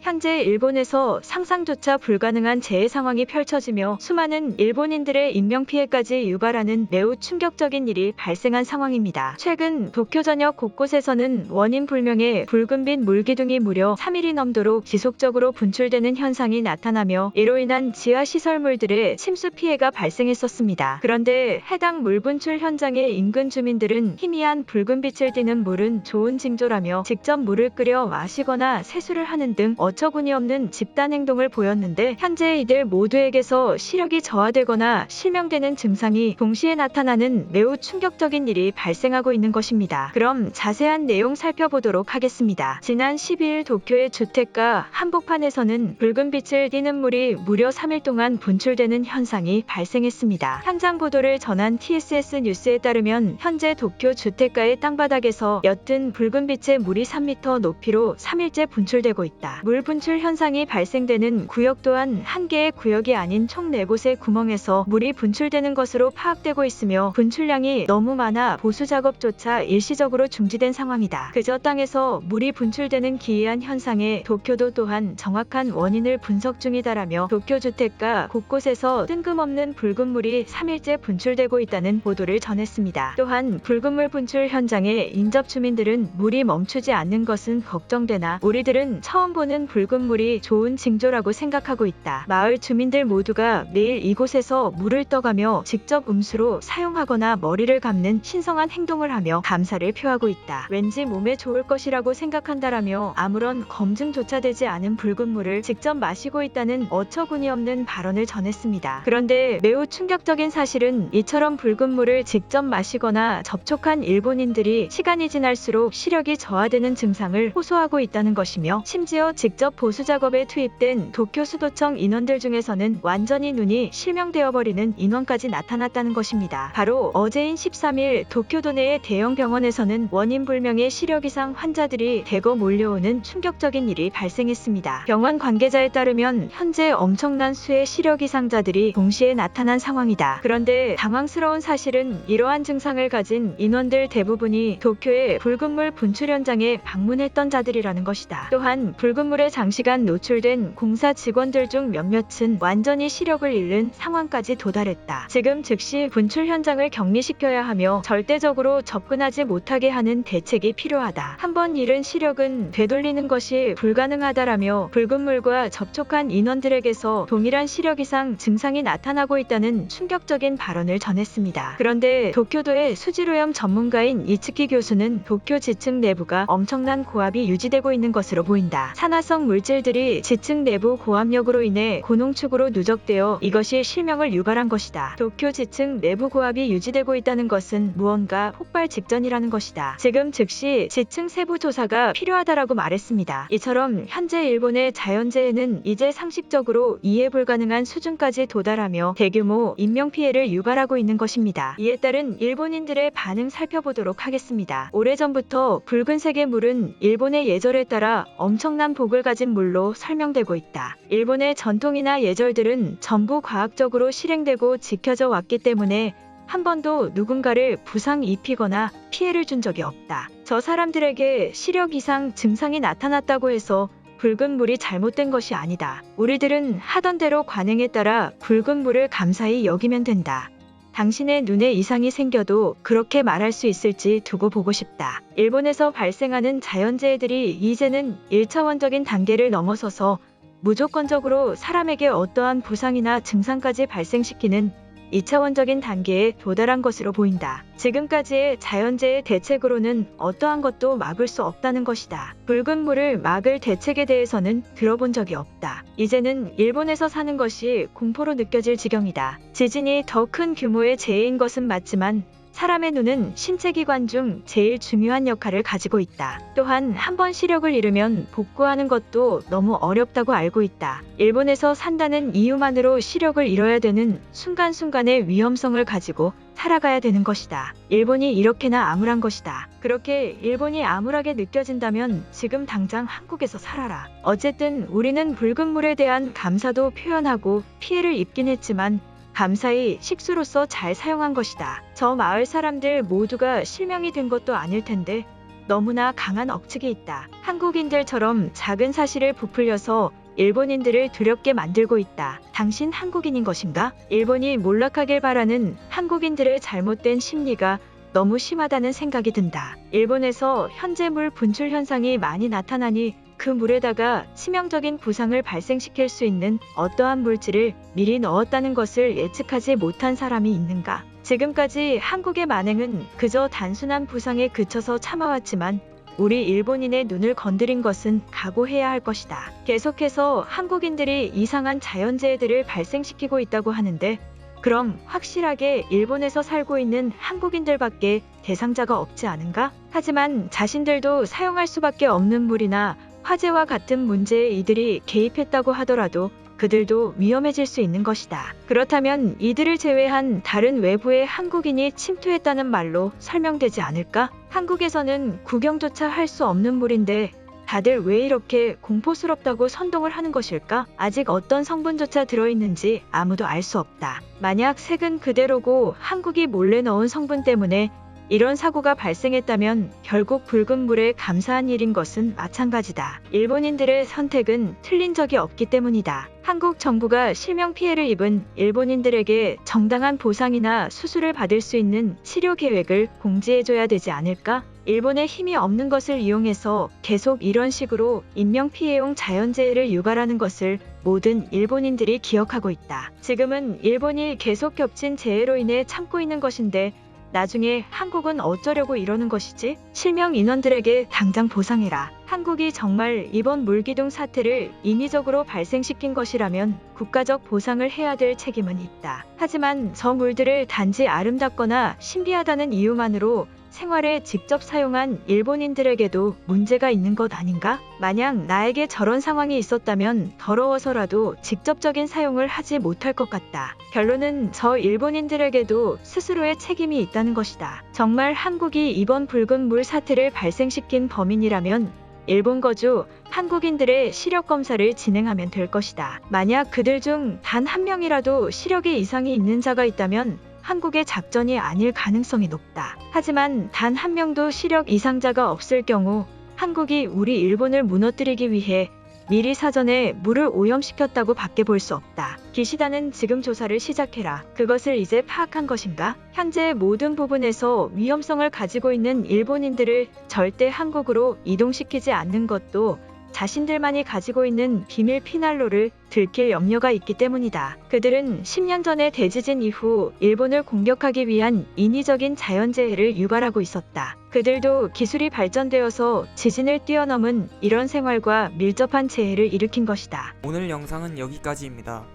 현재 일본에서 상상조차 불가능한 재해 상황이 펼쳐지며 수많은 일본인들의 인명피해까지 유발하는 매우 충격적인 일이 발생한 상황입니다. 최근 도쿄 전역 곳곳에서는 원인 불명의 붉은빛 물기둥이 무려 3일이 넘도록 지속적으로 분출되는 현상이 나타나며 이로 인한 지하시설물들의 침수 피해가 발생했었습니다. 그런데 해당 물 분출 현장의 인근 주민들은 희미한 붉은빛을 띠는 물은 좋은 징조라며 직접 물을 끓여 마시거나 세수를 하는 등 어처구니 없는 집단 행동을 보였는데 현재 이들 모두에게서 시력이 저하되거나 실명되는 증상이 동시에 나타나는 매우 충격적인 일이 발생하고 있는 것입니다. 그럼 자세한 내용 살펴보도록 하겠습니다. 지난 12일 도쿄의 주택가 한복판에서는 붉은빛을 띠는 물이 무려 3일 동안 분출되는 현상이 발생했습니다. 현장 보도를 전한 TSS 뉴스에 따르면 현재 도쿄 주택가의 땅바닥에서 옅은 붉은빛의 물이 3m 높이로 3일째 분출되고 있다. 물 분출 현상이 발생되는 구역 또한 한 개의 구역이 아닌 총 4곳의 구멍에서 물이 분출되는 것으로 파악되고 있으며 분출량이 너무 많아 보수 작업조차 일시적으로 중지된 상황이다. 그저 땅에서 물이 분출되는 기이한 현상에 도쿄도 또한 정확한 원인을 분석 중이다라며 도쿄 주택가 곳곳에서 뜬금없는 붉은 물이 3일째 분출되고 있다는 보도를 전했습니다. 또한 붉은 물 분출 현장에 인접 주민들은 물이 멈추지 않는 것은 걱정되나 우리들은 처음 보는 붉은 물이 좋은 징조라고 생각하고 있다. 마을 주민들 모두가 매일 이곳에서 물을 떠가며 직접 음수로 사용하거나 머리를 감는 신성한 행동을 하며 감사를 표하고 있다. 왠지 몸에 좋을 것이라고 생각한다라며 아무런 검증조차 되지 않은 붉은 물을 직접 마시고 있다는 어처구니 없는 발언을 전했습니다. 그런데 매우 충격적인 사실은 이처럼 붉은 물을 직접 마시거나 접촉한 일본인들이 시간이 지날수록 시력이 저하되는 증상을 호소하고 있다는 것이며 심지어 직접 보수 작업에 투입된 도쿄 수도청 인원들 중에서는 완전히 눈이 실명되어 버리는 인원까지 나타났다는 것입니다. 바로 어제인 13일 도쿄도 내의 대형 병원에서는 원인 불명의 시력 이상 환자들이 대거 몰려오는 충격적인 일이 발생했습니다. 병원 관계자에 따르면 현재 엄청난 수의 시력 이상자들이 동시에 나타난 상황이다. 그런데 당황스러운 사실은 이러한 증상을 가진 인원들 대부분이 도쿄의 붉은 물 분출 현장에 방문했던 자들이라는 것이다. 또한 붉은 물에 장시간 노출된 공사 직원들 중 몇몇은 완전히 시력을 잃는 상황까지 도달했다. 지금 즉시 분출 현장을 격리시켜야 하며 절대적으로 접근하지 못하게 하는 대책이 필요하다. 한번 잃은 시력은 되돌리는 것이 불가능하다라며 붉은 물과 접촉한 인원들에게서 동일한 시력 이상 증상이 나타나고 있다는 충격적인 발언을 전했습니다. 그런데 도쿄도의 수질오염 전문가인 이츠키 교수는 도쿄 지층 내부가 엄청난 고압이 유지되고 있는 것으로 보인다. 산화성 물질들이 지층 내부 고압력으로 인해 고농축으로 누적되어 이것이 실명을 유발한 것이다. 도쿄 지층 내부 고압이 유지되고 있다는 것은 무언가 폭발 직전이라는 것이다. 지금 즉시 지층 세부 조사가 필요하다라고 말했습니다. 이처럼 현재 일본의 자연재해는 이제 상식적으로 이해 불가능한 수준까지 도달하며 대규모 인명피해를 유발하고 있는 것입니다. 이에 따른 일본인들의 반응 살펴보도록 하겠습니다. 오래전부터 붉은색의 물은 일본의 예절에 따라 엄청난 복을 가진 물로 설명되고 있다. 일본의 전통이나 예절들은 전부 과학적으로 실행되고 지켜져 왔기 때문에 한 번도 누군가를 부상 입히거나 피해를 준 적이 없다. 저 사람들에게 시력 이상 증상이 나타났다고 해서 붉은 물이 잘못된 것이 아니다. 우리들은 하던 대로 관행에 따라 붉은 물을 감사히 여기면 된다. 당신의 눈에 이상이 생겨도 그렇게 말할 수 있을지 두고 보고 싶다. 일본에서 발생하는 자연재해들이 이제는 1차원적인 단계를 넘어서서 무조건적으로 사람에게 어떠한 부상이나 증상까지 발생시키는 2차원적인 단계에 도달한 것으로 보인다. 지금까지의 자연재해 대책으로는 어떠한 것도 막을 수 없다는 것이다. 붉은 물을 막을 대책에 대해서는 들어본 적이 없다. 이제는 일본에서 사는 것이 공포로 느껴질 지경이다. 지진이 더 큰 규모의 재해인 것은 맞지만 사람의 눈은 신체기관 중 제일 중요한 역할을 가지고 있다. 또한 한 번 시력을 잃으면 복구하는 것도 너무 어렵다고 알고 있다. 일본에서 산다는 이유만으로 시력을 잃어야 되는 순간순간의 위험성을 가지고 살아가야 되는 것이다. 일본이 이렇게나 암울한 것이다. 그렇게 일본이 암울하게 느껴진다면 지금 당장 한국에서 살아라. 어쨌든 우리는 붉은 물에 대한 감사도 표현하고 피해를 입긴 했지만 감사히 식수로서 잘 사용한 것이다. 저 마을 사람들 모두가 실명이 된 것도 아닐 텐데 너무나 강한 억측이 있다. 한국인들처럼 작은 사실을 부풀려서 일본인들을 두렵게 만들고 있다. 당신 한국인인 것인가? 일본이 몰락하길 바라는 한국인들의 잘못된 심리가 너무 심하다는 생각이 든다. 일본에서 현재 물 분출 현상이 많이 나타나니 그 물에다가 치명적인 부상을 발생시킬 수 있는 어떠한 물질을 미리 넣었다는 것을 예측하지 못한 사람이 있는가? 지금까지 한국의 만행은 그저 단순한 부상에 그쳐서 참아왔지만 우리 일본인의 눈을 건드린 것은 각오해야 할 것이다. 계속해서 한국인들이 이상한 자연재해들을 발생시키고 있다고 하는데 그럼 확실하게 일본에서 살고 있는 한국인들밖에 대상자가 없지 않은가? 하지만 자신들도 사용할 수밖에 없는 물이나 화재와 같은 문제에 이들이 개입했다고 하더라도 그들도 위험해질 수 있는 것이다. 그렇다면 이들을 제외한 다른 외부의 한국인이 침투했다는 말로 설명되지 않을까? 한국에서는 구경조차 할 수 없는 물인데 다들 왜 이렇게 공포스럽다고 선동을 하는 것일까? 아직 어떤 성분조차 들어있는지 아무도 알 수 없다. 만약 색은 그대로고 한국이 몰래 넣은 성분 때문에 이런 사고가 발생했다면 결국 붉은 물에 감사한 일인 것은 마찬가지다. 일본인들의 선택은 틀린 적이 없기 때문이다. 한국 정부가 실명 피해를 입은 일본인들에게 정당한 보상이나 수술을 받을 수 있는 치료 계획을 공지해줘야 되지 않을까? 일본에 힘이 없는 것을 이용해서 계속 이런 식으로 인명피해용 자연재해를 유발하는 것을 모든 일본인들이 기억하고 있다. 지금은 일본이 계속 겹친 재해로 인해 참고 있는 것인데 나중에 한국은 어쩌려고 이러는 것이지? 실명 인원들에게 당장 보상해라. 한국이 정말 이번 물기둥 사태를 인위적으로 발생시킨 것이라면 국가적 보상을 해야 될 책임은 있다. 하지만 저 물들을 단지 아름답거나 신비하다는 이유만으로 생활에 직접 사용한 일본인들에게도 문제가 있는 것 아닌가? 만약 나에게 저런 상황이 있었다면 더러워서라도 직접적인 사용을 하지 못할 것 같다. 결론은 저 일본인들에게도 스스로의 책임이 있다는 것이다. 정말 한국이 이번 붉은 물 사태를 발생시킨 범인이라면 일본 거주 한국인들의 시력 검사를 진행하면 될 것이다. 만약 그들 중 단 한 명이라도 시력에 이상이 있는 자가 있다면 한국의 작전이 아닐 가능성이 높다. 하지만 단 한 명도 시력 이상자가 없을 경우 한국이 우리 일본을 무너뜨리기 위해 미리 사전에 물을 오염시켰다고 밖에 볼 수 없다. 기시다는 지금 조사를 시작해라. 그것을 이제 파악한 것인가? 현재 모든 부분에서 위험성을 가지고 있는 일본인들을 절대 한국으로 이동시키지 않는 것도 자신들만이 가지고 있는 비밀 피난로를 들킬 염려가 있기 때문이다. 그들은 10년 전의 대지진 이후 일본을 공격하기 위한 인위적인 자연재해를 유발하고 있었다. 그들도 기술이 발전되어서 지진을 뛰어넘은 이런 생활과 밀접한 재해를 일으킨 것이다. 오늘 영상은 여기까지입니다.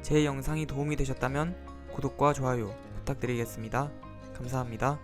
제 영상이 도움이 되셨다면 구독과 좋아요 부탁드리겠습니다. 감사합니다.